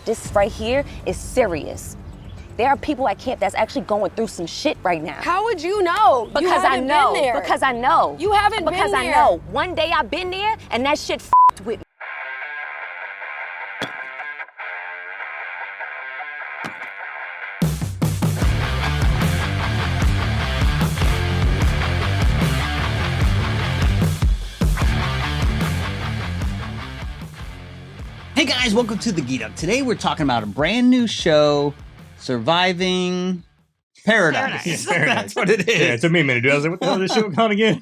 This right here is serious. There are people at camp that's actually going through some shit right now. How would you know? Because I know. Because I know. You haven't been there. Because I know. One day I've been there and that shit f***ed with me. Hey guys, welcome to the Geek Up. Today we're talking about a brand new show, Surviving Paradise. That's what it is. Yeah, it took me a minute, dude. I was like, what the hell is this show called again?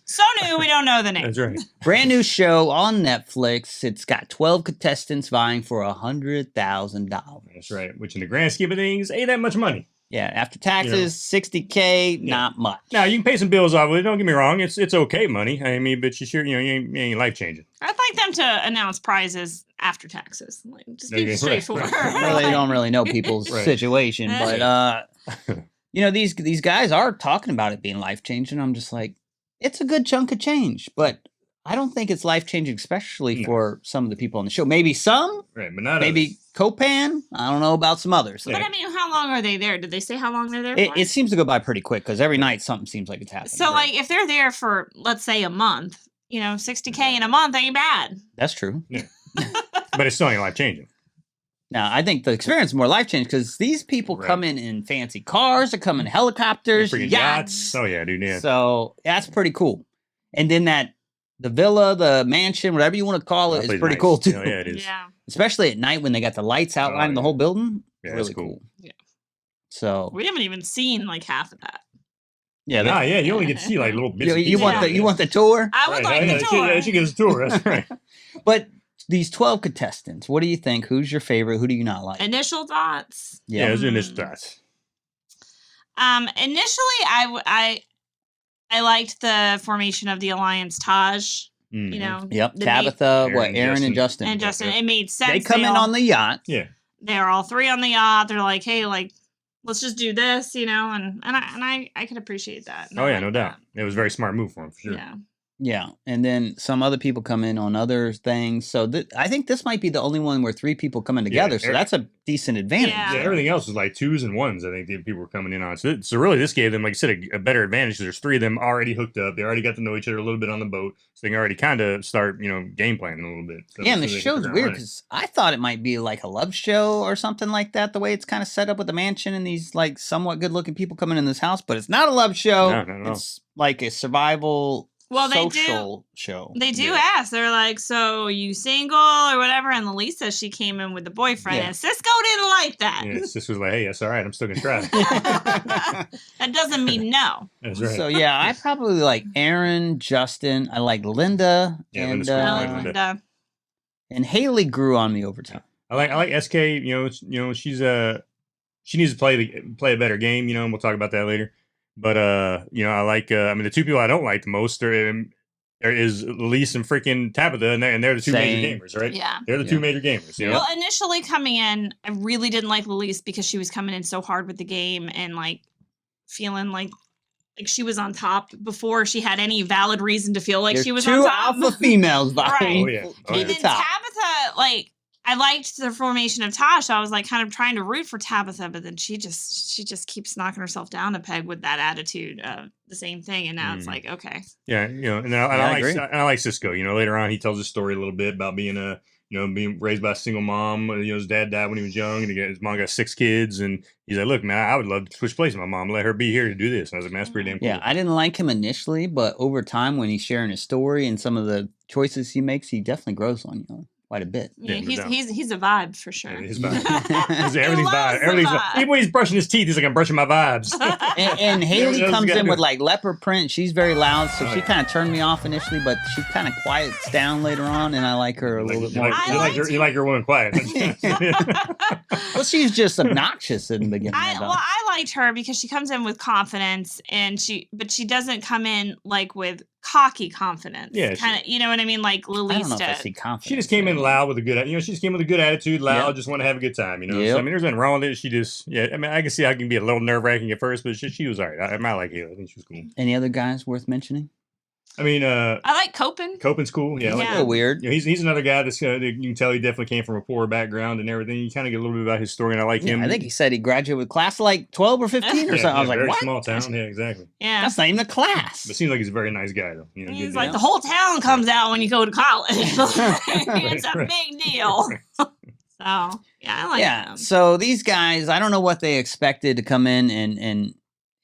So new, we don't know the name. That's right. Brand new show on Netflix. It's got 12 contestants vying for $100,000. That's right. Which in the grand scheme of things, ain't that much money. Yeah, after taxes, $60K, not much. Now, you can pay some bills off with it. Don't get me wrong. It's okay money. I mean, but you sure, you ain't life-changing. I'd like them to announce prizes after taxes. Like, just be Okay, straightforward. Well, they don't really know people's situation, but these guys are talking about it being life-changing. I'm just like, it's a good chunk of change, but I don't think it's life-changing, especially for some of the people on the show. Maybe some, right, but not maybe others. Copan. I don't know about some others. But I mean, how long are they there? Did they say how long they're there for? It seems to go by pretty quick because every night something seems like it's happening. So, like, if they're there for, let's say, a month, $60K in a month ain't bad. That's true. Yeah. But it's still ain't life-changing. Now, I think the experience is more life-changing because these people come in fancy cars, they come in helicopters, Freaking yachts. Oh, yeah, dude, yeah. So that's pretty cool. And then the villa, the mansion, whatever you want to call it, That is place pretty nice. cool too. Oh, yeah, it is. Yeah. Especially at night when they got the lights outlining the whole building. Yeah, really that's cool. Yeah. So We haven't even seen, like, half of that. yeah, Yeah, you only get to see like little bits. you want the tour? I would like the tour. She gives a tour. That's right. But these 12 contestants, what do you think? Who's your favorite? Who do you not like? Initial thoughts. Yeah, those are initial thoughts. Initially, I liked the formation of the Alliance Taj. Mm-hmm. Yep, Tabitha, Aaron Aaron and Justin. And Justin, it made sense. They come in on the yacht. Yeah. They're all three on the yacht. They're like, hey, like, let's just do this, and I could appreciate that. Oh yeah, no doubt. It was a very smart move for him, for sure. Yeah. Yeah, and then some other people come in on other things. So I think this might be the only one where three people coming together. So that's a decent advantage. Yeah. Yeah, everything else was like twos and ones. I think the people were coming in on. So really, this gave them, like I said, a better advantage. There's three of them already hooked up. They already got to know each other a little bit on the boat, so they can already kind of start, game planning a little bit. So, Yeah, and the show's weird because I thought it might be like a love show or something like that. The way it's kind of set up with the mansion and these like somewhat good-looking people coming in this house, but it's not a love show. No, not at all. It's like a survival. Well, social show. They do ask. They're like, so you single or whatever? And Lisa, she came in with the boyfriend, and Cisco didn't like that. Yeah, Sis was like, hey, that's all right. I'm still going to try. That doesn't mean no. That's right. So, yeah, I probably like Aaron, Justin. I like Linda. Yeah, and Linda's cool. I like Linda. And Haley grew on me over time. I like SK. She's she needs to play a better game. And we'll talk about that later. But I like. The two people I don't like the most is Elise and freaking Tabitha, and they're the two major gamers, right? Yeah, they're the two major gamers. Well, initially coming in, I really didn't like Elise because she was coming in so hard with the game and like feeling like she was on top before she had any valid reason to feel like she was on top. Two alpha females, Right. Oh yeah. And then Tabitha, like, I liked the formation of Tosh. I was like kind of trying to root for Tabitha, but then she just keeps knocking herself down a peg with that attitude of the same thing. And now it's like, okay. Yeah, and then I like Cisco. Later on he tells a story a little bit about being being raised by a single mom. His dad died when he was young, and his mom got 6 kids. And he's like, "Look, man, I would love to switch places with my mom, let her be here to do this." And I was like, "Man, that's pretty damn cool." Yeah, I didn't like him initially, but over time, when he's sharing his story and some of the choices he makes, he definitely grows on you quite a bit. Yeah, no he's a vibe for sure. Yeah, his vibe. Everything's loves vibe. Everything's the vibe. vibe. Even when he's brushing his teeth, he's like, "I'm brushing my vibes." And Haley else comes you gotta in do? with like leopard print. She's very loud, so she yeah. kind of turned me off initially, but she kind of quiets down later on, and I like her a little bit more. You like your woman quiet. Well, she's just obnoxious in the beginning. I liked her because she comes in with confidence, but she doesn't come in like with cocky confidence. Yeah, kind of, you know what I mean, like I Lilise don't know if I did. see confidence. She just came in loud with a good, she just came with a good attitude, loud, Yeah. just want to have a good time, So, Yep. there's nothing wrong with it. She just, I can see I can be a little nerve wracking at first, but she was all right. I like Haley. I think she was cool. Any other guys worth mentioning? I mean, I like Copen. Copen's cool. Yeah, I like Yeah. A little weird. You know, he's another guy that's you can tell he definitely came from a poor background and everything. You kind of get a little bit about his story, and I like him. I think he said he graduated with class of like 12 or 15 or Yeah, something. I was like, very what? small town. Yeah, exactly. Yeah. That's not even a class. But seems like he's a very nice guy, though. You know, He's good like, guy. the whole town comes out when you go to college. It's a Right. big deal. So, yeah, I like him. So these guys, I don't know what they expected to come in and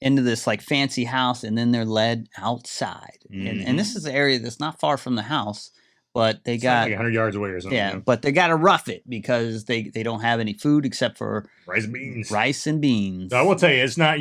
into this like fancy house, and then they're led outside. And this is an area that's not far from the house, but they It's got like 100 yards away or something. yeah, You know? but they got to rough it because they don't have any food except for Rice and beans. rice and beans. So I will tell you, it's not,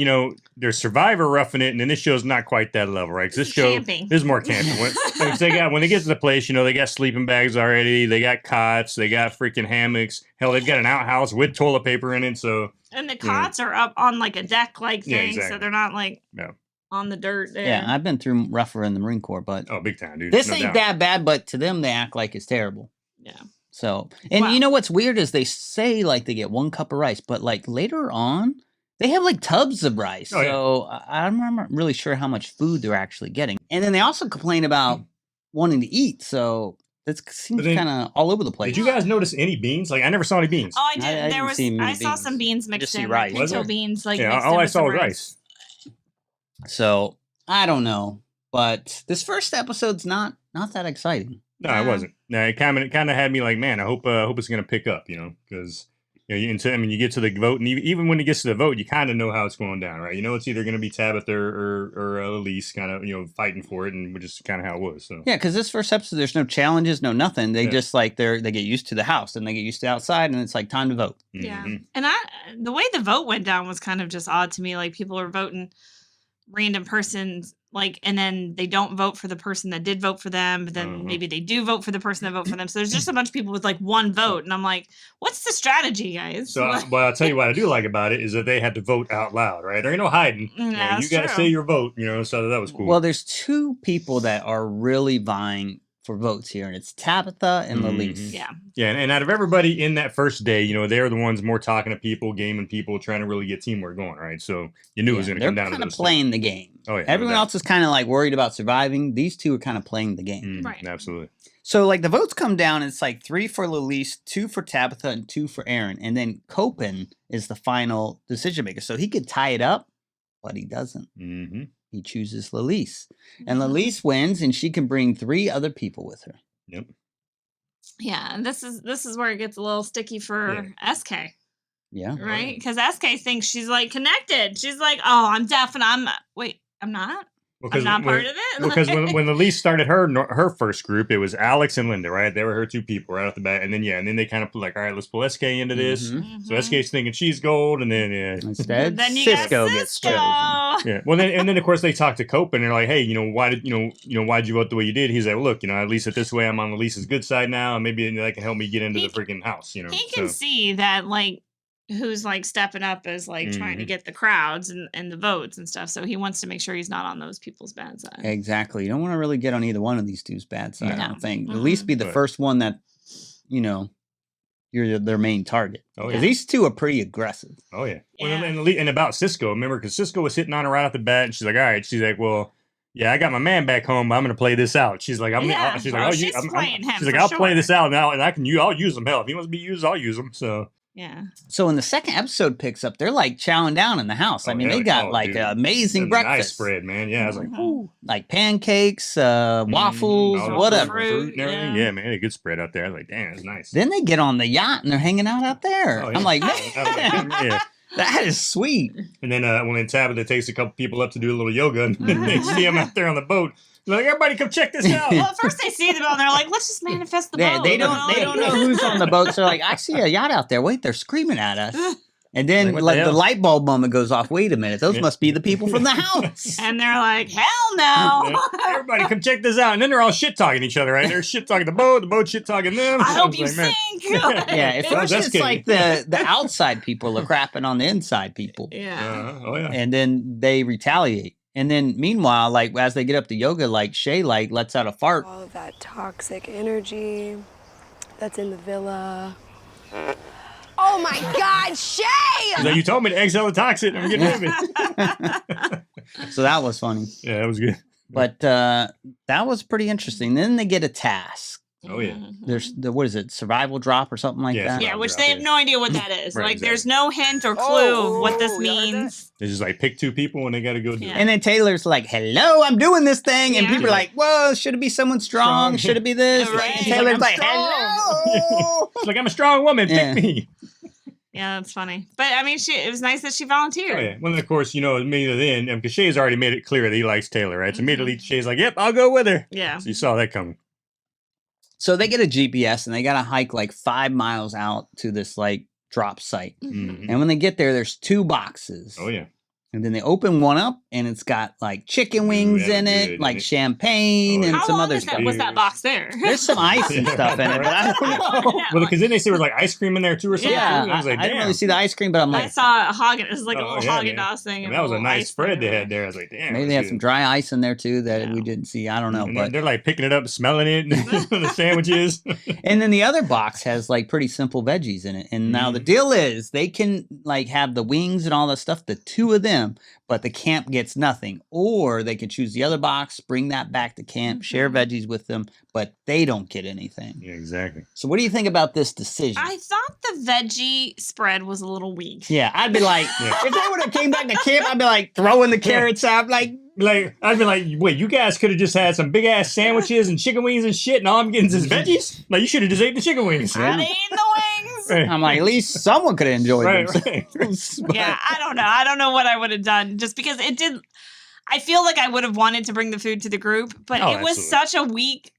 there's Survivor roughing it, and then this show's not quite that level, right? 'Cause this show, Camping. this is more camping. When they get to the place, they got sleeping bags already, they got cots, they got freaking hammocks. Hell, they've got an outhouse with toilet paper in it, so. And the cots are up on like a deck like thing, Yeah, exactly. so they're not like No. on the dirt there. Yeah, I've been through rougher in the Marine Corps, but Oh, big time, dude. this No ain't doubt. that bad. But to them, they act like it's terrible. Yeah. So, and Wow. you know what's weird is they say like they get 1 cup of rice, but like later on, they have like tubs of rice. Oh, yeah. So I'm not really sure how much food they're actually getting. And then they also complain about wanting to eat. So it seems But then- kind of all over the place. Did you guys notice any beans? Like, I never saw any beans. Oh, I did. I there didn't was. see many I saw some beans just mixed see in, rice. like Was pinto there? beans, like Yeah, mixed all in I with saw some was rice. rice. So I don't know, but this first episode's not that exciting. No, it wasn't. No, it kind of had me like, man, I hope it's gonna pick up, because you get to the vote, and even when it gets to the vote, you kind of know how it's going down, right? It's either gonna be Tabitha or Elise, kind of fighting for it, and which is kind of how it was. So Yeah, because this first episode, there's no challenges, no nothing. They just like they get used to the house, and they get used to outside, and it's like time to vote. Yeah. Mhm. And the way the vote went down was kind of just odd to me. Like people are voting random persons, like, and then they don't vote for the person that did vote for them, but then maybe they do vote for the person that vote for them. So there's just a bunch of people with like one vote. And I'm like, what's the strategy, guys? So, well, I'll tell you what I do like about it is that they had to vote out loud, right? There ain't no hiding. Yeah, You that's got to true. say your vote, so that was cool. Well, there's 2 people that are really vying for votes here, and it's Tabitha and Lelise. Yeah. Yeah, and out of everybody in that first day, they're the ones more talking to people, gaming people, trying to really get teamwork going, right? So you knew it was going to They're come down to kind of those playing the game. Oh, yeah, no Everyone doubt. else is kind of like worried about surviving. These 2 are kind of playing the game. Right. Absolutely. So like the votes come down, it's like 3 for Lelise, 2 for Tabitha, and 2 for Aaron. And then Copen is the final decision maker. So he could tie it up, but he doesn't. Mm-hmm. He chooses Lelise. And Lelise wins, and she can bring 3 other people with her. Yep. Yeah. And this is where it gets a little sticky for SK. Yeah. Right? Because SK thinks she's like connected. She's like, oh, I'm deaf and I'm not? I'm not part of it? Because when Elise started her first group, it was Alex and Linda, right? They were her 2 people right off the bat. And then they kind of put like, all right, let's pull SK into this. Mhm. So SK's thinking she's gold, and then Instead, Then you Cisco got gets Cisco. chosen. yeah. Well, then of course they talk to Cope, and they're like, hey, why'd you vote the way you did? He's like, well, look, at least at this way, I'm on Elise's good side now, and maybe that can help me get into the freaking house. He can see that like who's like stepping up as like trying to get the crowds and the votes and stuff. So he wants to make sure he's not on those people's bad side. Exactly. You don't want to really get on either one of these 2's bad side, I No. don't think. At least be the Right. first one that, you're their main target. Oh, 'Cause yeah. these 2 are pretty aggressive. Oh yeah. Yeah. Well, and about Cisco, remember, because Cisco was hitting on her right off the bat, and she's like, all right. She's like, well, yeah, I got my man back home, but I'm gonna play this out. She's like, Yeah. she's Oh, like, she's playing him she's like, for I'll play sure. this out now, and I'll use him. Hell, if he wants to be used, I'll use him. So Yeah. So when the second episode picks up, they're like chowing down in the house. I Oh, mean, yeah, they got oh, like dude. an amazing and the ice breakfast. spread, man. Yeah, I was like, Ooh, like pancakes, waffles, all the whatever. fruit, and everything. yeah. Yeah, man, a good spread out there. I was like, damn, that's nice. Then they get on the yacht and they're hanging out there. Oh, yeah. I'm like, I was man, like, yeah. that is sweet. And then when Tabitha takes a couple people up to do a little yoga, and they see him out there on the boat, they're like, everybody come check this out. Well, at first they see the boat and they're like, let's just manifest the Yeah, boat. they don't know who's on the boat. So they're like, I see a yacht out there. Wait, they're screaming at us. And then Like, what the like the hell? light bulb moment goes off. Wait a minute, those Yeah. must be the people from the house. And they're like, hell no. Everybody come check this out. And then they're all shit talking each other, right? They're shit talking the boat shit talking them. I hope was you like, man. sink. Yeah, at first That's it's good. like the outside people are crapping on the inside people. Yeah. Oh, yeah. And then they retaliate. And then meanwhile, like as they get up to yoga, like Shay like lets out a fart. All of that toxic energy that's in the villa. Oh my God, Shay! He's like, you told me to exhale the toxin. I'm getting rid of it. So that was funny. Yeah, that was good. But that was pretty interesting. Then they get a task. Oh yeah. There's the what is it? Survival drop or something like that. Yeah, which they have no idea what that is. Right, like, exactly. there's no hint or clue of what this y'all heard that? means. They just like pick 2 people and they got to go do Yeah. it. And then Taylor's like, "Hello, I'm doing this thing," and Yeah. people are like, "Whoa, should it be someone strong? Should it be this?" Right. And Taylor's "I'm like, strong." "Hello." She's like, I'm a strong woman. Yeah. Pick me. Yeah, that's funny. But I mean, it was nice that she volunteered. Oh, yeah. Well, then, of course, immediately then, because Shay's already made it clear that he likes Taylor, right? So immediately Shay's like, yep, I'll go with her. Yeah. So you saw that coming. So they get a GPS and they got to hike like 5 miles out to this like drop site. Mhm. And when they get there, there's 2 boxes. Oh, yeah. And then they open one up and it's got like chicken wings that in was it, good, like isn't it? champagne Oh, and yeah. How some long other is that, stuff. was that box there? There's some ice and stuff in it, but I don't know. Well, because then they say there was like ice cream in there too or something. Yeah, too. I was like, I didn't damn. really see the ice cream, but I'm I like, saw a Haagen. It was like a Oh, little yeah, Haagen man. Dazs thing. And that was a little nice ice spread they flavor. had there. I was like, damn. maybe they had some dry ice in there too that Yeah. we didn't see. I don't know, And but they're like picking it up, smelling it, and the sandwiches. and then the other box has like pretty simple veggies in it. And now the Mm. deal is they can like have the wings and all that stuff, the 2 of them, but the camp gets nothing. Or they can choose the other box, bring that back to camp, share veggies with them, but they don't get anything. Yeah, exactly. So what do you think about this decision? I thought the veggie spread was a little weak. Yeah, I'd be like, Yeah. if they would have came back to camp, I'd be like throwing the carrots out, like, Like, I'd be like, wait, you guys could have just had some big ass sandwiches and chicken wings and shit, and all I'm getting is veggies? Like, you should have just ate the chicken wings. Yeah. I'd eaten the wings. Right. I'm like, at least someone could have enjoyed Right, themselves. But- Yeah, I don't know. I don't know what I would have done just because it did. I feel like I would have wanted to bring the food to the group, but Oh, it was absolutely. such a weak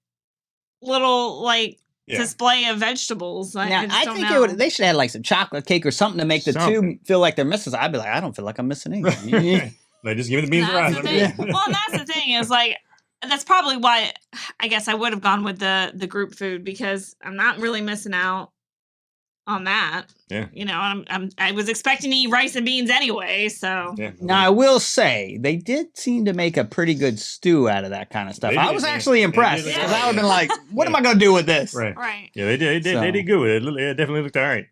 little like Yeah. display of vegetables. Now, I, just I don't think know. they should have like some chocolate cake or something to make the Something. 2 feel like they're missing. I'd be like, I don't feel like I'm missing anything. Like, just give me the beans and That's rice. the I'm thing. good. Well, and that's the thing is like that's probably why I guess I would have gone with the group food because I'm not really missing out on that. Yeah. You know, I was expecting to eat rice and beans anyway, so Yeah. Now, I will say, they did seem to make a pretty good stew out of that kind of stuff. They I did, was yeah. actually They impressed did, because yeah. I would have been like, what am Yeah. I going to do with this? Right. right. Yeah, they did. They So- did good with it. It definitely looked all right.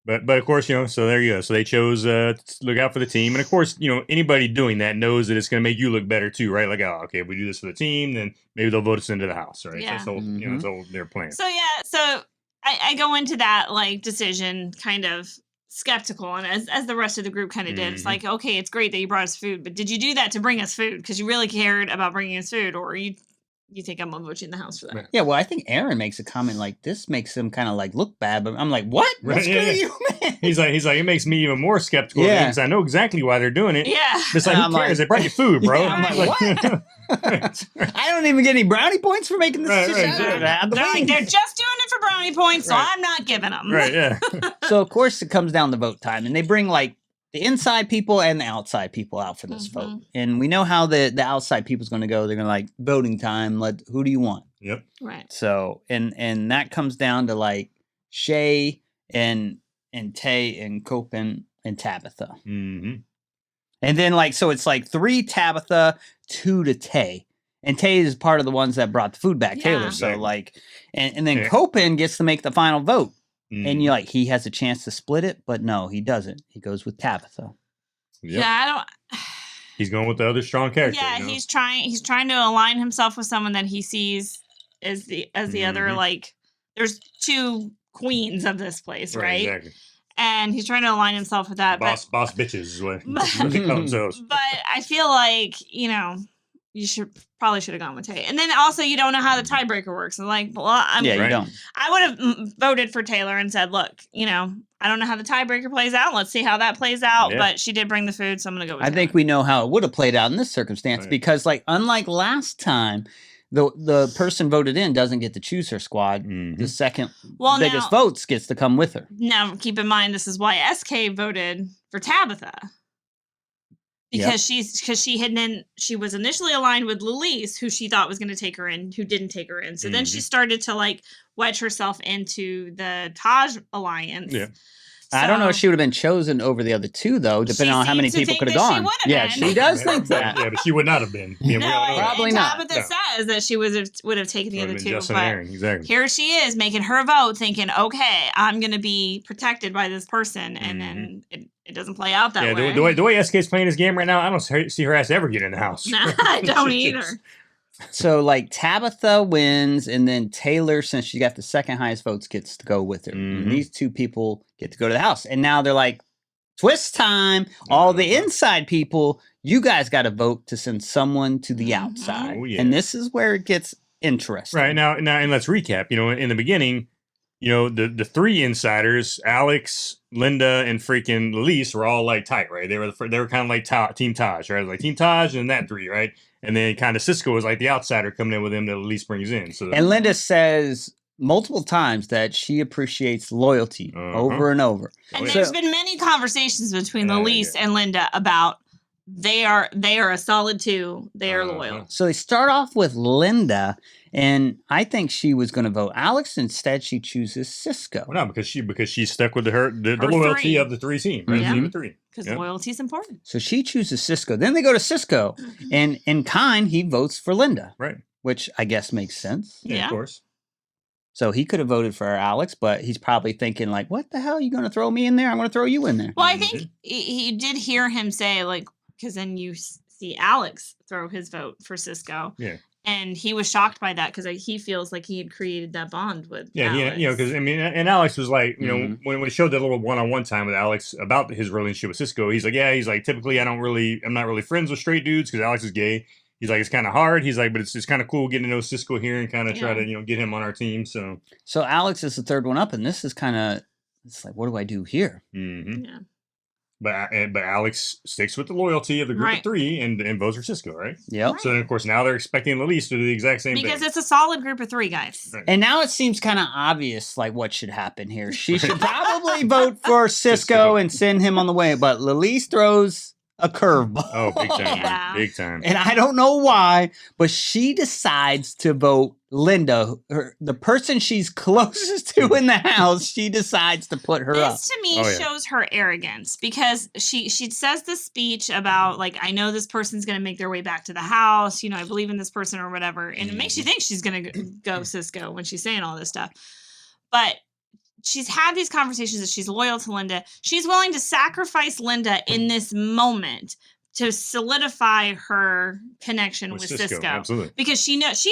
But of course, so there you go. So they chose to look out for the team, and of course, anybody doing that knows that it's going to make you look better too, right? Like, oh, okay, if we do this for the team, then maybe they'll vote us into the house, right? Yeah. That's all. That's all their plan. So yeah, so I go into that like decision kind of skeptical, and as the rest of the group kind of did, it's Mhm. like, okay, it's great that you brought us food, but did you do that to bring us food because you really cared about bringing us food, or you think I'm gonna vote you in the house for that? Right. Yeah, well, I think Aaron makes a comment like, this makes him kind of like look bad, but I'm like, what? Right, What's yeah, good yeah. with you, man? He's like, it makes me even more skeptical Yeah. because I know exactly why they're doing it. Yeah. It's like, And who I'm like- cares? They brought you food, bro. Yeah, I'm like, what? I don't even get any brownie points for making this Right, decision. right, exactly. I had the They're like, wings. they're just doing it for brownie points, so Right. I'm not giving them. Right, yeah. So of course it comes down to vote time, and they bring like the inside people and the outside people out for this vote. Mhm. And we know how the outside people's going to go. They're going to like voting time. Who do you want? Yep. Right. So and that comes down to like Shay and Tay and Copen and Tabitha. Mm-hmm. And then like so it's like 3 Tabitha, 2 to Tay. And Tay is part of the ones that brought the food back, Yeah. Taylor. So Exactly. like and then Yeah. Copen gets to make the final vote. Mm-hmm. And you're like, he has a chance to split it, but no, he doesn't. He goes with Tabitha. Yep. Yeah, I don't. He's going with the other strong character. Yeah, you know? he's trying to align himself with someone that he sees as the other Mhm. like. There's 2 queens of this place, right? Exactly. And he's trying to align himself with that. Boss bitches is what But- they call themselves. But I feel like you probably should have gone with Tay. And then also you don't know how the tiebreaker works. And like, well, Yeah, Right. you don't. I would have voted for Taylor and said, look, I don't know how the tiebreaker plays out. Let's see how that plays out. Yeah. But she did bring the food, so I'm gonna go with I think Taylor. we know how it would have played out in this circumstance Right. because, like, unlike last time, the person voted in doesn't get to choose her squad. Mhm. The second Well, biggest now- votes gets to come with her. Now, keep in mind, this is why SK voted for Tabitha. Because she was initially aligned with Lilise, who she thought was going to take her in, who didn't take her in. So then she started to like wedge herself into the Taj alliance. Yeah. I don't know if So- she would have been chosen over the other two, though, depending She on how many seems to people think could have that she gone. would have Yeah, been. she does think that. Yeah, but she would not have been. Yeah, we No, all know and, that. Probably and not. Tabitha No. says that she would have taken the Would other have been two, Justin and but Aaron, exactly. here she is making her vote, thinking, okay, I'm going to be protected by this person, and then it doesn't play out that Yeah, way. the way SK's playing this game right now, I don't see her ass ever get in the house. Nah, I don't She either. just- So, like, Tabitha wins, and then Taylor, since she got the second highest votes, gets to go with her. Mhm. And these two people get to go to the house. And now they're like, twist time. All the inside people, you guys got to vote to send someone to the outside. Oh, yeah. And this is where it gets interesting. Right now, and let's recap. In the beginning, the three insiders, Alex, Linda, and freaking Lilise, were all like tight, right? They were kind of like Team Taj, right? Like Team Taj and that three, right? And then kind of Cisco was like the outsider coming in with him that Lilise brings in. So And Linda says multiple times that she appreciates loyalty over and over. And yeah. there's been many conversations between Elise and Linda about they are a solid two. They are loyal. So they start off with Linda, and I think she was going to vote Alex. Instead, she chooses Cisco. well, no, because she's stuck with the Her loyalty three. of the three team, right? Yeah. Team of three. Because Yep. loyalty is important. So she chooses Cisco. Then they go to Cisco, and in kind, he votes for Linda, Right. which I guess makes sense. Yeah, Yeah. of course. So he could have voted for Alex, but he's probably thinking like, "What the hell? You going to throw me in there? I'm going to throw you in there." Well, I think he did hear him say, like, because then you see Alex throw his vote for Cisco. Yeah. And he was shocked by that because he feels like he had created that bond with Yeah, Alex. because I mean, and Alex was like, Mhm. when he showed that little one-on-one time with Alex about his relationship with Cisco, he's like, typically I'm not really friends with straight dudes because Alex is gay. He's like, it's kind of hard. He's like, but it's kind of cool getting to know Cisco here and kind of try to get him on our team. So, Alex is the third one up, and this is kind of it's like, what do I do here? mhm. Yeah. but Alex sticks with the loyalty of the group of Right. three and votes for Cisco, right? Yep. So then, of course, now they're expecting Lilise to do the exact same Because thing. it's a solid group of three, guys. Right. And now it seems kind of obvious, like what should happen here. She should probably vote for Cisco and send him on the way, but Lilise throws a curveball. Oh, big time, Yeah. big time. And I don't know why, but she decides to vote Linda, the person she's closest to in the house. She decides to put her up. This to me Oh, yeah. shows her arrogance because she says this speech about like, I know this person's going to make their way back to the house. I believe in this person or whatever. And it makes you think she's going to go Cisco when she's saying all this stuff. But she's had these conversations that she's loyal to Linda. She's willing to sacrifice Linda in this moment to solidify her connection with Cisco. Absolutely. Because she knows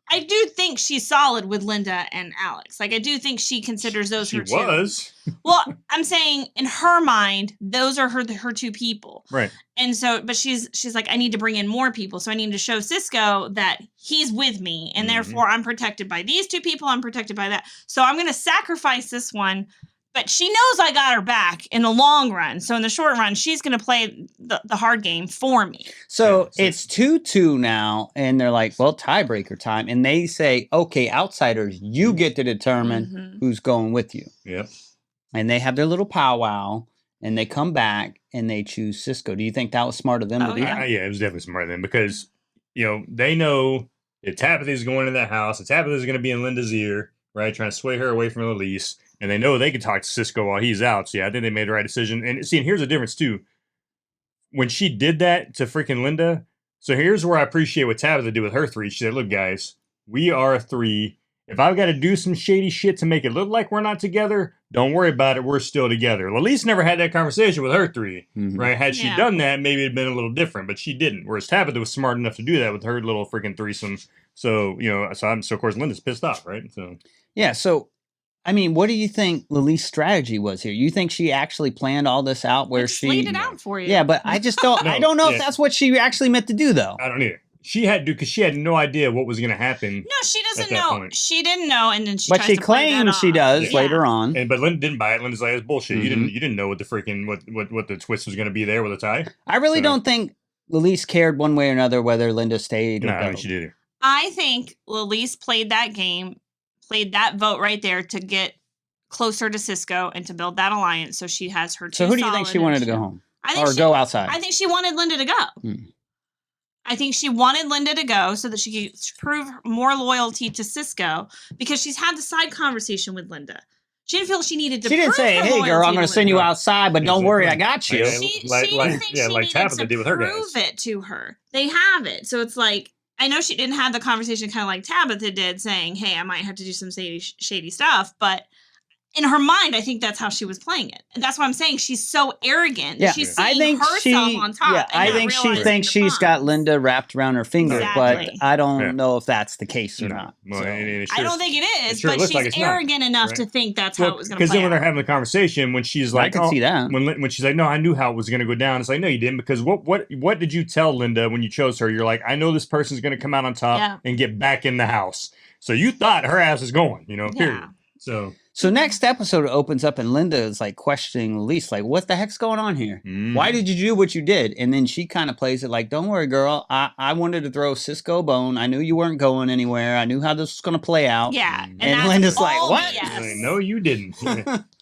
I do think she's solid with Linda and Alex. Like, I do think she considers those She her two. was. Well, I'm saying in her mind, those are her two people. Right. And so, but she's like, I need to bring in more people. So I need to show Cisco that he's with me. And therefore I'm protected by these two people. I'm protected by that. So I'm going to sacrifice this one. But she knows I got her back in the long run. So in the short run, she's going to play the hard game for me. So it's 2-2 now, and they're like, well, tiebreaker time. And they say, okay, outsiders, you get to determine who's going with you. Yep. And they have their little powwow, and they come back, and they choose Cisco. Do you think that was smart of them to do that? Yeah, it was definitely smart then because, they know that Tabitha is going to that house. And Tabitha is going to be in Linda's ear, right? Trying to sway her away from Lilise. And they know they can talk to Cisco while he's out. So, yeah, I think they made the right decision. And here's the difference, too. When she did that to freaking Linda, so here's where I appreciate what Tabitha did with her three. She said, look, guys, we are a three. If I've got to do some shady shit to make it look like we're not together, don't worry about it. We're still together. Lilise never had that conversation with her three, right? Had she done that, maybe it'd been a little different, but she didn't. Whereas Tabitha was smart enough to do that with her little freaking threesome. So, so of course Linda's pissed off, right? So, yeah. So, I mean, what do you think Lilise's strategy was here? You think she actually planned all this out where Just she laid it out for you. Yeah, but I just don't. No, I don't know yeah. if that's what she actually meant to do, though. I don't either. She had to, because she had no idea what was going to happen. No, she doesn't that know. point. She didn't know, and then she. But tries she to play that claims she off. does Yeah. later on. But Linda didn't buy it. Linda's like, it's bullshit. You Mhm. didn't know what the freaking what the twist was going to be there with a tie. I really So- don't think Lilise cared one way or another whether Linda stayed or No, I don't go. think she did either. I think Lilise played that game, played that vote right there to get closer to Cisco and to build that alliance. So she has her. So two who do you think solid she wanted to and go she- home I think or she, go outside? I think she wanted Linda to go. Hmm. I think she wanted Linda to go so that she could prove more loyalty to Cisco because she's had the side conversation with Linda. She didn't feel she needed to. She didn't prove say, her "Hey, girl, loyalty I'm to going to send you Linda. outside, but don't worry, I got you." She Like didn't think she needed Tabitha to did with her guys. prove it to her. They have it, so it's like I know she didn't have the conversation kind of like Tabitha did, saying, "Hey, I might have to do some shady stuff," but in her mind, I think that's how she was playing it. And that's why I'm saying she's so arrogant. Yeah, She's I seeing think herself on top. Yeah, and I not think she realizing thinks the she's got pawns. Linda wrapped around her finger, Exactly. but I don't Yeah. know if that's the case or not. Well, So. and it I sure- don't think it is, sure but looks she's like it's not, arrogant enough to right? think that's how it was going to Because play then when they're out. having the conversation, when she's like, I can see that. when she's like, no, I knew how it was going to go down. It's like, no, you didn't, because what did you tell Linda when you chose her? You're like, I know this person's going to come out on top and get back in the house. So you thought her ass is going, period. So next episode opens up and Linda is like questioning Elise, like, what the heck's going on here? Why did you do what you did? And then she kind of plays it like, don't worry, girl. I wanted to throw Cisco a bone. I knew you weren't going anywhere. I knew how this was going to play out. Yeah. And Linda's like, what? Yes. Like, no, you didn't.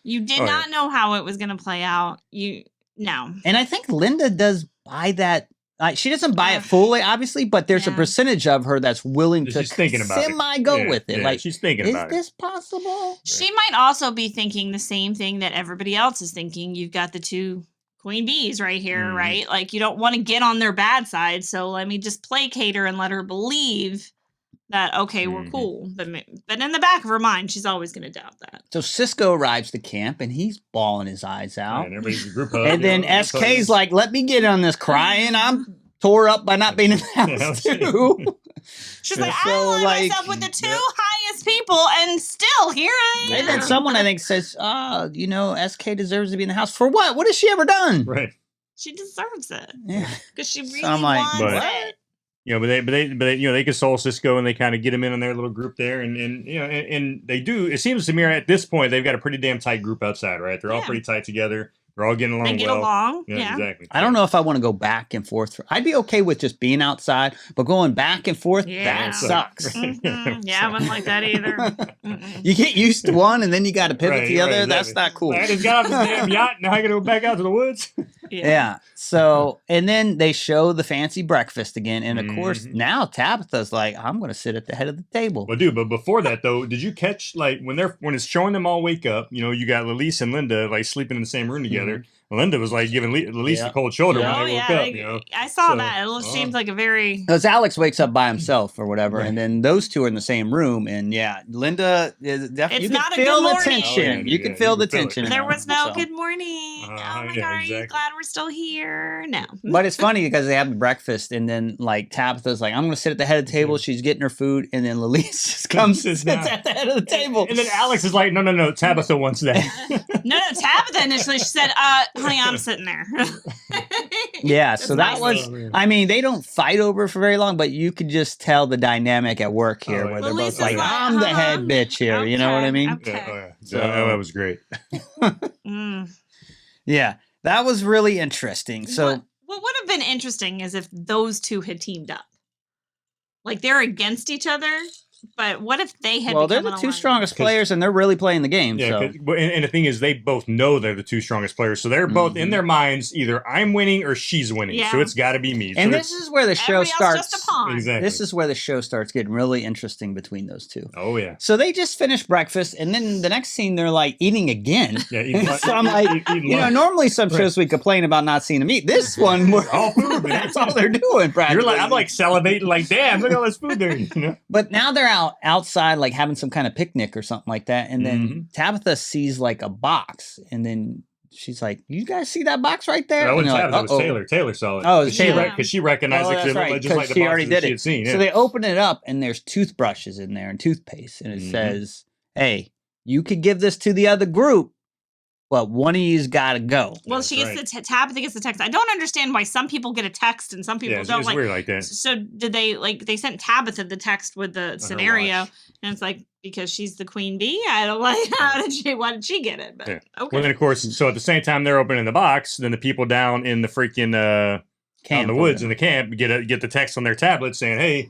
You did Oh, not know how it was going to play out. No. And I think Linda does buy that. She doesn't buy it fully, obviously, but there's a percentage of her that's willing to She's thinking about it. semi-go with it. Yeah, like, she's thinking about it. Is this possible? She might also be thinking the same thing that everybody else is thinking. You've got the two queen bees right here, right? Like, you don't want to get on their bad side, so let me just placate her and let her believe that, okay, we're cool. But in the back of her mind, she's always going to doubt that. So Cisco arrives to camp, and he's bawling his eyes out. And everybody's a group hug. And then SK's like, let me get on this crying. I'm tore up by not being in the house, too. She's like, I align myself with the two highest people, and still, here I am. And then someone, I think, says, SK deserves to be in the house. For what? What has she ever done? Right. She deserves it. Yeah. Because she really So I'm like, wants it. But they console Cisco and they kind of get him in on their little group there, and they do. It seems to me at this point they've got a pretty damn tight group outside, right? They're all pretty tight together. They're all getting along. They get well. along. Yeah, exactly. I don't know if I want to go back and forth. I'd be okay with just being outside, but going back and forth, that sucks. Yeah, I wouldn't like that either. You get used to one, and then you got to pivot to the other. Exactly. That's not cool. Like, I just got off this damn yacht. Now I got to go back out to the woods. Yeah. So, and then they show the fancy breakfast again. And of course, now Tabitha's like, I'm going to sit at the head of the table. But dude, but before that though, did you catch like when it's showing them all wake up, you got Lilise and Linda like sleeping in the same room together. Linda was like giving Lilise the cold shoulder when they woke up. I saw that. It seems like a very... Because Alex wakes up by himself or whatever, and then those two are in the same room. And Linda is definitely, It's you not can a feel good the morning. tension. You can feel the tension. There was no So. good morning. Oh my God, are you glad we're still here? No. But it's funny because they have the breakfast, and then like Tabitha's like, I'm going to sit at the head of the table. She's getting her food, and then Lilise just comes and sits at the head of the table. And then Alex is like, no, Tabitha wants that. No, Tabitha initially, she said, honey, I'm sitting there. Yeah, so that was, I mean, they don't fight over it for very long, but you could just tell the dynamic at work here where they're both like, I'm the head bitch here. You know what I mean? Okay. So that was great. Yeah, that was really interesting. So what would have been interesting is if those two had teamed up. Like, they're against each other, but what if they had they're become the an two alliance? strongest players, and they're really playing the game. Yeah, So. and the thing is, they both know they're the two strongest players, so they're both in their minds either I'm winning or she's winning. Yeah. So it's got to be me. And so this is where the show Everybody else starts. just a pawn. exactly. This is where the show starts getting really interesting between those two. Oh yeah. So they just finished breakfast, and then the next scene they're like eating again. Yeah. Eating So I'm like, normally some shows we complain about not seeing them eat. This one, all food, man. that's all they're doing. Practically. I'm like salivating, like, damn, look at all this food there. But now they're outside, like having some kind of picnic or something like that, and then Tabitha sees like a box, and then she's like, "You guys see that box right there?" That And wasn't they're like, Tabitha, it was Taylor. Taylor saw it. Oh, it was Taylor. Because she recognized Oh, it that's because right, just like 'cause the she boxes already that did she it. had seen. So they open it up, and there's toothbrushes in there and toothpaste, and it says, "Hey, you could give this to the other group, but one of you's got to go." Well, she gets the Tabitha gets the text. I don't understand why some people get a text and some people don't. It's like, weird like that. So did they sent Tabitha the text with the scenario, and it's like, because she's the queen bee. I don't like why did she get it? But okay. Well, then of course, so at the same time they're opening the box, then the people down in the freaking Camp in the woods in the camp get the text on their tablet saying, "Hey,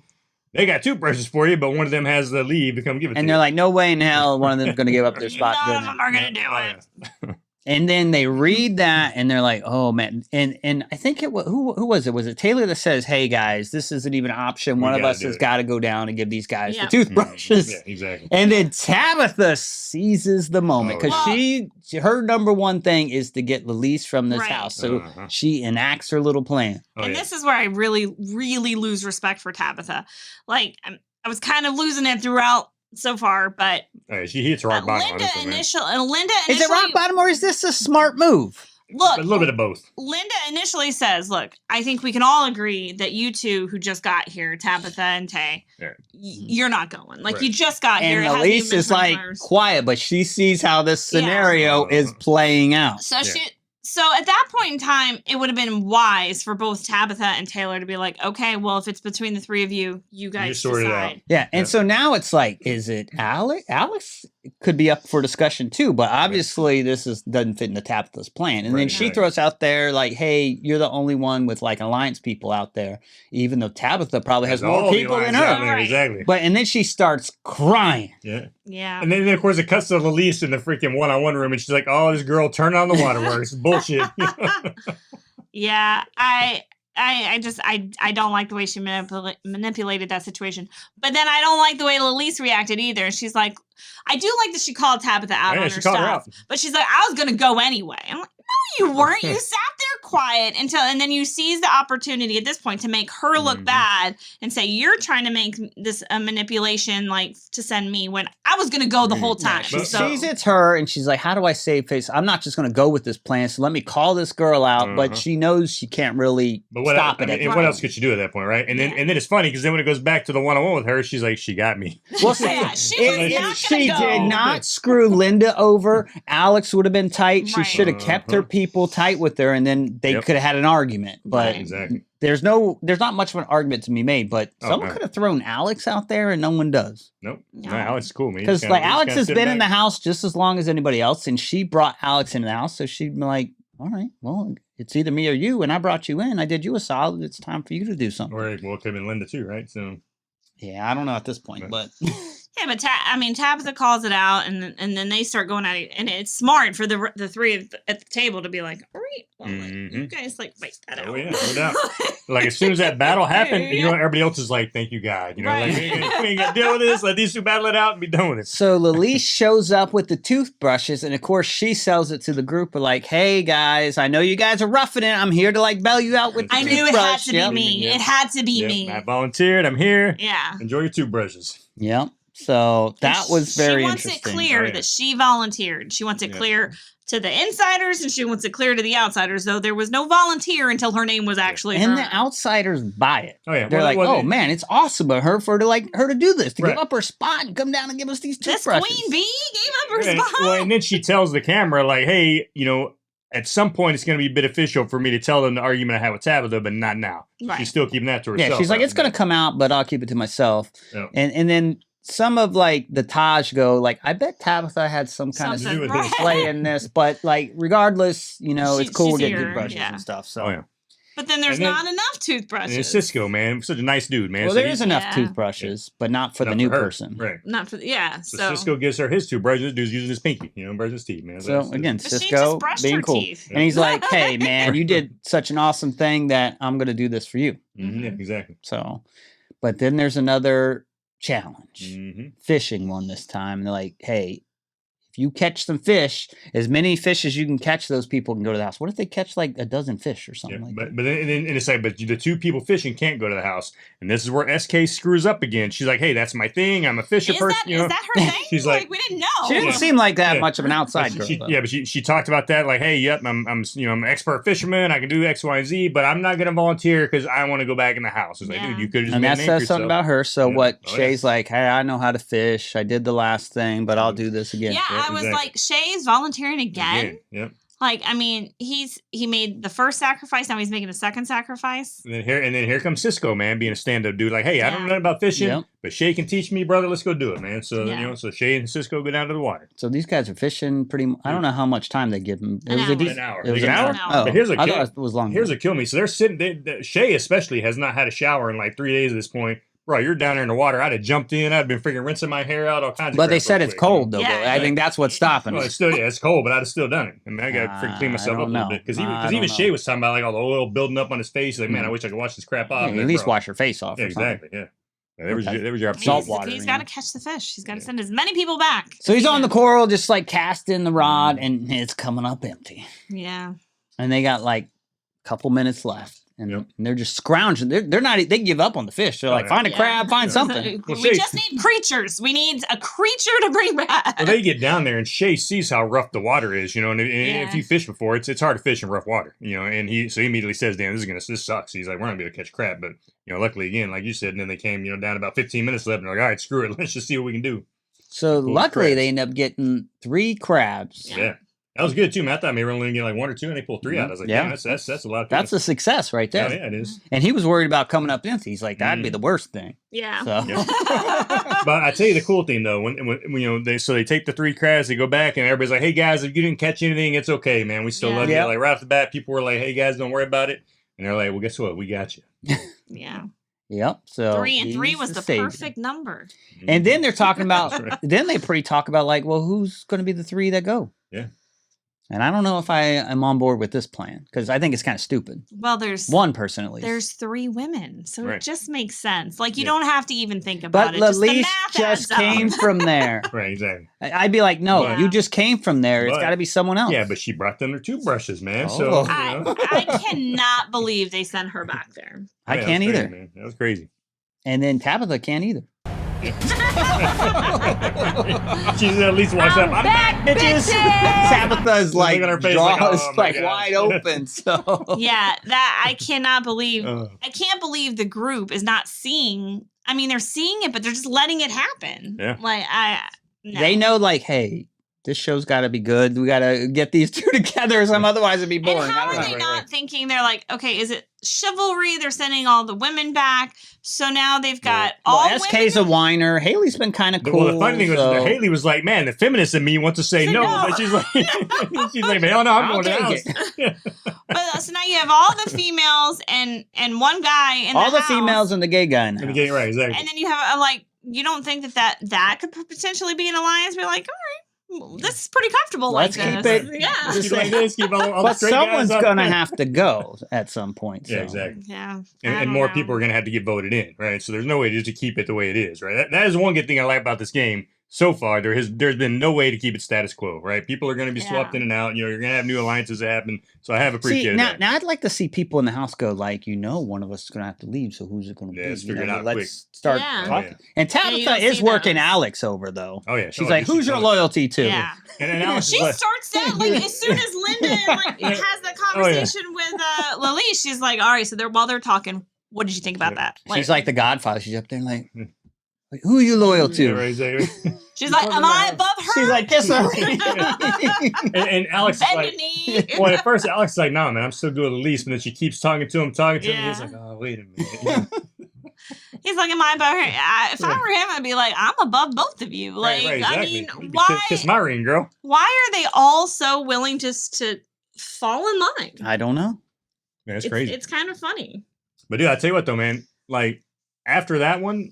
they got toothbrushes for you, but one of them has the leave to come give it to you." And they're like, "No way in hell one of them's going to give up their spot." None of them are gonna do it. And then they read that and they're like, "Oh man!" And I think it was who was it? Was it Taylor that says, "Hey guys, this isn't even an option. One of us has got to go down and give these guys the toothbrushes." Yeah, exactly. And then Tabitha seizes the moment because her number one thing is to get Lilise from this house, so she enacts her little plan. And this is where I really, really lose respect for Tabitha. Like I was kind of losing it throughout so far, but she hits rock bottom. Linda initially, is it rock bottom or is this a smart move? Look, a little bit of both. Linda initially says, "Look, I think we can all agree that you two who just got here, Tabitha and Tay, you're not going. Like you just got here." And Elise is like quiet, but she sees how this scenario is playing out. So at that point in time, it would have been wise for both Tabitha and Taylor to be like, "Okay, well, if it's between the three of you, you guys decide." Yeah, and so now it's like, is it Alex? Alex could be up for discussion too, but obviously this doesn't fit into Tabitha's plan. And then she throws out there like, "Hey, you're the only one with like alliance people out there," even though Tabitha probably has more people than her. Exactly. But and then she starts crying. Yeah. And then of course it cuts to Lilise in the freaking one-on-one room, and she's like, "Oh, this girl turned on the waterworks. Bullshit." Yeah, I don't like the way she manipulated that situation. But then I don't like the way Lilise reacted either. She's like, I do like that she called Tabitha out on her stuff. But she's like, "I was going to go anyway." I'm like, no, you weren't. You sat there quiet and then you seized the opportunity at this point to make her look bad and say, "You're trying to make this a manipulation, like to send me," when I was going to go the whole time. She sees it's her and she's like, "How do I save face? I'm not just going to go with this plan. So let me call this girl out." But she knows she can't really stop it. And what else could she do at that point, right? And then it's funny because then when it goes back to the one-on-one with her, she's like, "She got me." Well, if she did not screw Linda over, Alex would have been tight. She should have kept her people tight with her, and then they could have had an argument. But there's not much of an argument to be made. But someone could have thrown Alex out there, and no one does. Nope. No, Alex is cool, man. Because like Alex has been in the house just as long as anybody else, and she brought Alex into the house, so she'd be like, "All right, well, it's either me or you, and I brought you in. I did you a solid. It's time for you to do something." Or it could have been Linda too, right? So yeah, I don't know at this point, but. Yeah, but Tabitha calls it out, and then they start going at it, and it's smart for the three at the table to be like, "All right, well, you guys like fight that out." Oh yeah, no doubt. Like as soon as that battle happened, you know, everybody else is like, "Thank you, God." You know, like we ain't gonna deal with this. Let these two battle it out and be done with it. So Lilise shows up with the toothbrushes, and of course she sells it to the group. Like, "Hey guys, I know you guys are roughing it. I'm here to like bail you out with the toothbrush." I knew it had to be me. It had to be me. I volunteered. I'm here. Yeah. Enjoy your toothbrushes. Yep. So that was very interesting. She wants it clear that she volunteered. She wants it clear to the insiders, and she wants it clear to the outsiders, though there was no volunteer until her name was actually and the outsiders buy it. Oh yeah, they're like, "Oh man, it's awesome of her to do this, to give up her spot and come down and give us these toothbrushes." This queen bee gave up her spot. Well, and then she tells the camera like, "Hey, you know, at some point it's going to be beneficial for me to tell them the argument I had with Tabitha, but not now." Right. She's still keeping that to herself. Yeah, she's like, "It's going to come out, but I'll keep it to myself." Yeah. And then some of like the Taj go like, "I bet Tabitha had some kind of play in this," but like regardless, you know, it's cool we're getting toothbrushes and stuff. So, but then there's not enough toothbrushes. And Cisco, man, such a nice dude, man. Well, there is enough toothbrushes, but not for the new person, right? Not for So Cisco gives her his toothbrush. This dude's using his pinky, you know, brush his teeth, man. So again, Cisco being cool, and he's like, "Hey, man, you did such an awesome thing that I'm going to do this for you." Yeah, exactly. So, but then there's another challenge, fishing one this time. And they're like, "Hey, if you catch some fish, as many fish as you can catch, those people can go to the house." What if they catch like a dozen fish or something like that? But then it's like, but the two people fishing can't go to the house, and this is where SK screws up again. She's like, "Hey, that's my thing. I'm a fisher person." Is that her thing? She's like, we didn't know. She didn't seem like that much of an outside girl. But she talked about that, like, "Hey, yep, I'm an expert fisherman. I can do X, Y, and Z, but I'm not going to volunteer because I want to go back in the house." It's like, dude, you could have just. And that says yourself. something about her. So what? Shay's like, "Hey, I know how to fish. I did the last thing, but I'll do this again." Yeah, I was like, Shay's volunteering again. Yep. Like, I mean, he made the first sacrifice. Now he's making a second sacrifice. And then here comes Cisco, man, being a stand-up dude. Like, "Hey, I don't know nothing about fishing, but Shay can teach me, brother. Let's go do it, man." So you know, so Shay and Cisco go down to the water. So these guys are fishing I don't know how much time they give them. An hour. It was an hour. Oh, but here's a I thought it was longer. Here's a kill me. So they're sitting. Shay especially has not had a shower in like 3 days at this point. bro, you're down there in the water. I'd have jumped in. I'd been freaking rinsing my hair out, all kinds of But they crap said real it's quick, cold though. Yeah, Bill. I think that's what's stopping Well, it. it's still, yeah, it's cold, but I'd have still done it. I mean, I got to freaking clean myself I up a don't little know. bit. Because I don't even Shay know. was talking about like all the oil building up on his face. He's like, man, I wish I could wash this crap off. Yeah, I'm at like, least bro. wash your face off. Yeah, or something. exactly. Yeah. There was Okay. your He's- opportunity. Salt water, He's you got to know. catch the fish. He's got to send as many people back. So he's as he on the can. coral, just like casting the rod, and it's coming up empty. Yeah. And they got like a couple minutes left, and, Yep. and they're just scrounging. They're not. They give up on the fish. They're like, yeah. find a Yeah. crab, find Yeah. something. Well, We Shay- just need creatures. We need a creature to bring back. Well, they get down there, and Shay sees how rough the water is, you know. And if Yeah. you fish before, it's hard to fish in rough water, you know. And he immediately says, "Damn, this sucks." He's like, "We're not gonna be able to catch crab," but you know, luckily again, like you said, and then they came, you know, down about 15 minutes left, and they're like, "All right, screw it, let's just see what we can do." So Cool luckily, crabs. they end up getting 3 crabs. Yeah. That was good too, man. I thought maybe we were only gonna get like 1 or 2, and they pulled 3 out. I was like, Yeah. "Damn, that's a lot." Of That's a success right there. yeah, it is. And he was worried about coming up empty. He's like, that'd be Mhm. the worst thing. Yeah. So Yeah. But I tell you the cool thing though, when you know they take the 3 crabs, they go back, and everybody's like, "Hey guys, if you didn't catch anything, it's okay, man. We still Yeah. love Yeah. you." Like right off the bat, people were like, "Hey guys, don't worry about it," and they're like, "Well, guess what? We got you." Yeah. yep. So 3 and 3 he's was the savior. perfect number. And then they're talking about. That's right. Then they talk about like, well, who's going to be the 3 that go? Yeah. And I don't know if I am on board with this plan because I think it's kind of stupid. Well, there's One person at least. there's 3 women, so Right. it just makes sense. Like you Yeah. don't have to even think about but it. Just the Lalise math just adds came up. from there. Right, exactly. I'd be like, no, Yeah. you just came from there. It's But- got to be someone else. Yeah, but she brought them their toothbrushes, man. Oh. So you I, know. I cannot believe they sent her back there. I Yeah, that can't was crazy, either. man. That was crazy. And then Tabitha can't either. She's at least watched that. I'm back, bitches. Tabitha's like, Look at her face jaw like, oh is my like gosh. wide open. So Yeah, that I cannot believe. Oh. I can't believe the group is not seeing. I mean, they're seeing it, but they're just letting it happen. Yeah. Like no. they know, like, hey, this show's got to be good. We got to get these 2 together, or some otherwise it'd be boring. And how I are don't they know. not thinking? They're like, okay, is it chivalry? They're sending all the women back, so now they've got all Well, SK's a women. whiner. Haley's been kind of cool. Well, the funny thing was so- that Haley was like, "Man, the feminist in me wants to say Say no," no. but she's like, "Hell no, I'm I'll going to the take house." But so now you have all the females and one guy in all the house, females and the gay guy in the And house. again, right, exactly. and then you have like you don't think that could potentially be an alliance? Be like, all right, well, this is pretty comfortable. Let's like keep this. it- Yeah. Keep it like this, keep all the But straight guys someone's up. gonna have to go at some point. Yeah, so. exactly. Yeah. I And don't more know. people are going to have to get voted in, right? So there's no way just to keep it the way it is, right? That is one good thing I like about this game. So far, there's been no way to keep it status quo, right? People are going to be swapped Yeah. in and out. You know, you're going to have new alliances that happen. So I have See, appreciated now, that. now I'd like to see people in the house go like, one of us is gonna have to leave, so who's it gonna Yeah, be? let's figure it out let's quick. start Yeah. Oh, talking. yeah. And you Tabitha don't is see working those. Alex over though. Oh yeah, She's Oh, like, yeah, who's your oh, loyalty to? Yeah. And Alex She is like, starts out like as soon as Linda like Yeah. has that Oh, yeah. conversation with Lalise, she's like, all right, so while they're talking, what did you think about Yeah. that? She's like the Godfather. She's up there like, who are you loyal to? Yeah, right, exactly. she's like, am I above her? She's like, kiss her. and Alex is Bend like, a knee. well, at first Alex is like, "No, man, I'm still good with Elise," but then she keeps talking to him. Yeah. He's like, "Oh, wait a minute." He's like, am I above her? If I were him, I'd be like, I'm above both of you. Like, right, I exactly. mean, why? Kiss my ring, girl. Why are they all so willing just to fall in line? I don't know. Yeah, that's crazy. It's kind of funny. But dude, I tell you what though, man. Like after that one,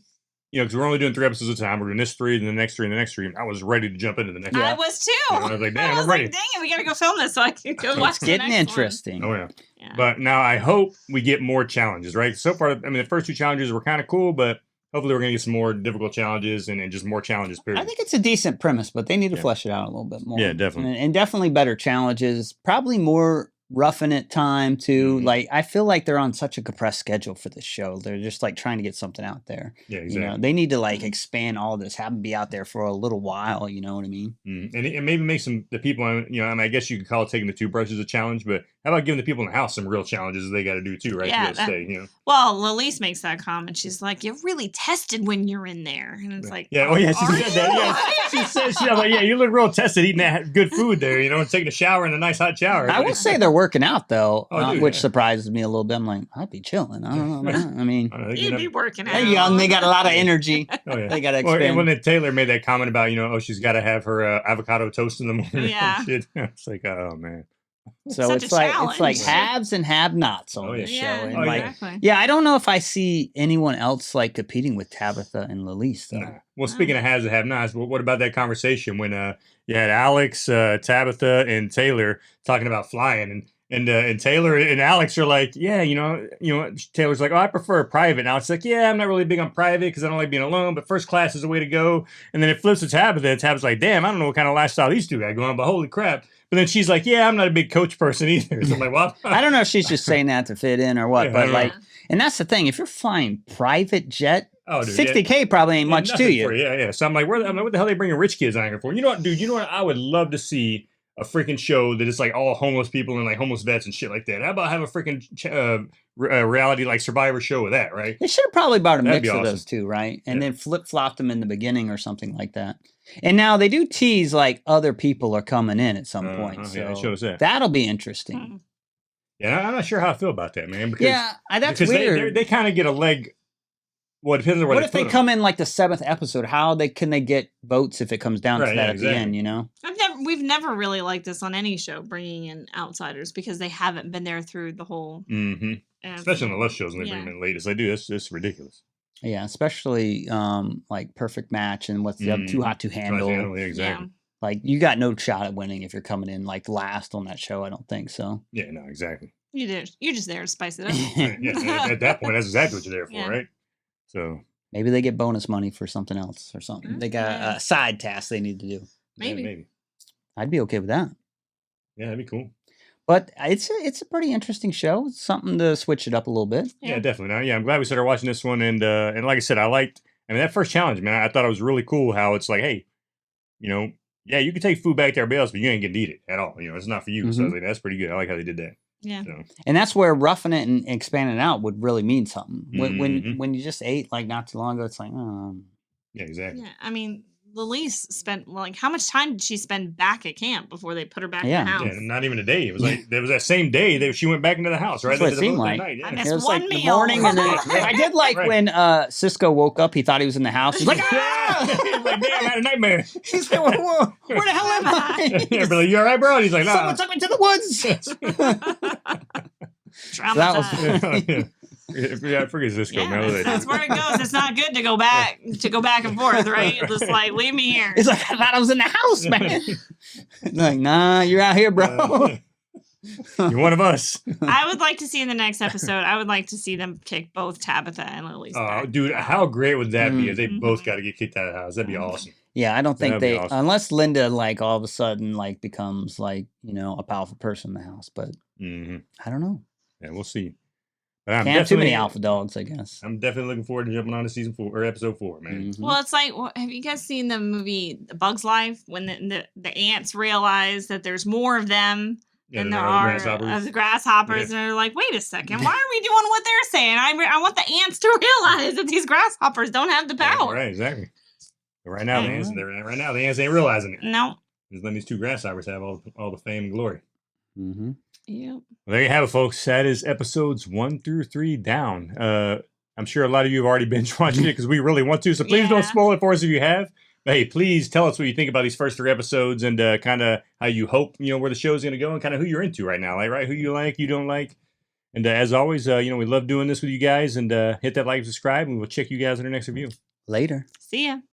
you know, because we're only doing 3 episodes at a time. We're doing this 3, and the next 3, and the next 3. I was ready to jump into the next. I one. was too. I was like, damn, I was I'm ready. like, dang it, we gotta go film this so I can go watch It's the getting next one. interesting. Oh yeah. Yeah. But now I hope we get more challenges, right? So far, I mean, the first 2 challenges were kind of cool, but hopefully we're gonna get some more difficult challenges and just more challenges. Period. I think it's a decent premise, but they need to Yeah. flesh it out a little bit more. Yeah, definitely. And definitely better challenges. Probably more roughing it time too. Mhm. Like I feel like they're on such a compressed schedule for this show. They're just like trying to get something out there. Yeah, You exactly. know, they need to like expand all this, have them be out there for a little while. You know what I mean? And maybe make the people, you know, I mean, I guess you could call it taking the toothbrushes a challenge, but how about giving the people in the house some real challenges they got to do too, right? Yeah, To be able to stay, you know. Well, Lalise makes that comment. She's like, "You're really tested when you're in there," and it's like, Yeah, oh yeah, she are said that. you? Yeah, she said, she was like, yeah, you look real tested eating that good food there, you know, and taking a shower in a nice hot shower. I would say they're working out though, Oh, dude, which yeah. surprises me a little bit. I'm like, I'd be chilling. I don't know. Man. I mean, I don't know, they You'd get be up- working out. they're young. They got a lot of energy. Oh yeah, They got to Well, and expand. when then Taylor made that comment about, you know, oh, she's got to have her avocado toast in the morning. Yeah. And shit. It's like, oh man. So Such it's a like challenge. haves and have-nots on Oh, this yeah. show, and Oh, yeah. exactly. yeah, I don't know if I see anyone else like competing with Tabitha and Lilise though. Nah. Well, speaking of has and have-nots, what about that conversation when you had Alex, Tabitha, and Taylor talking about flying, and Taylor and Alex are like, yeah, Taylor's like, oh, I prefer private. And Alex is like, yeah, I'm not really big on private because I don't like being alone, but first class is the way to go. And then it flips to Tabitha, and Tabitha's like, damn, I don't know what kind of lifestyle these two got going, but holy crap. But then she's like, yeah, I'm not a big coach person either. So I'm like, well, I don't know if she's just saying that to fit in or what, Yeah, I but don't like, know. and that's the thing. If you're flying private jet, Oh, dude, yeah. 60K probably ain't much to nothing you. for you. Yeah. So I'm like, what the hell are they bringing rich kids on here for? You know what, dude? You know what? I would love to see a freaking show that is like all homeless people and like homeless vets and shit like that. How about have a freaking reality like Survivor show with that, right? They should have probably brought a That'd mix be of those awesome. two, right? And Yeah. then flip-flopped them in the beginning or something like that. And now they do tease like other people are coming in at some point. Yeah, it So shows that. that'll be interesting. Hmm. Yeah, I'm not sure how I feel about that, man. Because, Yeah, that's because weird. they kind of get a leg. Well, it depends on where What if they put 'em. come in like the 7th episode? How can they get votes if it comes down to Right, that yeah, at the end? exactly. You know? We've never really liked this on any show, bringing in outsiders because they haven't been there through the whole. Mm-hmm. Especially on the left shows when they bring them in latest. They do. That's ridiculous. Yeah, especially like Perfect Match and what's the other Too Hot to Handle. Yeah, exactly. Like you got no shot at winning if you're coming in like last on that show. I don't think so. Yeah, no, exactly. You do. You're just there to spice it up. Yeah, at that point, that's exactly what you're there for, Yeah. right? So Maybe they get bonus money for something else or something. They got Yeah. a side task they need to do. Maybe. Yeah, maybe. I'd be okay with that. Yeah, that'd be cool. But it's a pretty interesting show. It's something to switch it up a little bit. Yeah, definitely. Now, yeah, I'm glad we started watching this one, and like I said, I mean that first challenge, man. I thought it was really cool how it's like, hey, yeah, you can take food back to everybody else, but you ain't gonna eat it at all. It's not for you. So I was like, that's pretty good. I like how they did that. Yeah. So, And that's where roughing it and expanding it out would really mean something. Mhm. When you just ate like not too long ago, it's like, yeah, exactly. Yeah. I mean, Lilise spent how much time did she spend back at camp before they put her back in Yeah. the house? Yeah, not even a day. It was like there was that same day that she went back into the house, right? That's what They it did seemed both that like. night, I yeah. missed it was one like the meal. morning and then I did like Right. when Cisco woke up, he thought he was in the house. He's like, Yeah. He's like, damn, I had a nightmare. He's like, whoa, where the hell am I? Yeah, but like, you all right, bro? And he's like, nah. Someone took me to the woods. Traumatized. Yeah, I forget Cisco, Yeah, man. that's where it goes. It's not good to go back and forth, right? Just like leave me here. He's like, I thought I was in the house, man. Like, nah, you're out here, bro. You're one of us. I would like to see in the next episode. I would like to see them kick both Tabitha and Lilise. Oh, back. dude, how great would that be if they Mhm. both got to get kicked out of the house? That'd be awesome. Yeah, I don't think That'd be they awesome. unless Linda like all of a sudden like becomes like, a powerful person in the house, but Mm-hmm. I don't know. Yeah, we'll see. But I'm Can't have too many definitely- alpha dogs, I guess. I'm definitely looking forward to jumping on to season 4 or episode 4, man. Mhm. Well, it's like, have you guys seen the movie The Bug's Life when the ants realize that there's more of them than there are of the grasshoppers, and they're like, wait a second, why are we doing what they're saying? I want the ants to realize that these grasshoppers don't have the Yeah, power. right, exactly. But right now, the Yeah. ants, the ants ain't realizing it. No. Just letting these two grasshoppers have all the fame and glory. Mhm. Yep. Well, there you have it, folks. That is episodes 1 through 3 down. I'm sure a lot of you have already binge watching it because we really want to. So please don't Yeah. spoil it for us if you have. But hey, please tell us what you think about these first 3 episodes and kind of how you hope where the show's going to go and kind of who you're into right now, like right, who you like, you don't like. And as always, we love doing this with you guys. And hit that like, subscribe, and we'll check you guys in our next review. Later. See ya.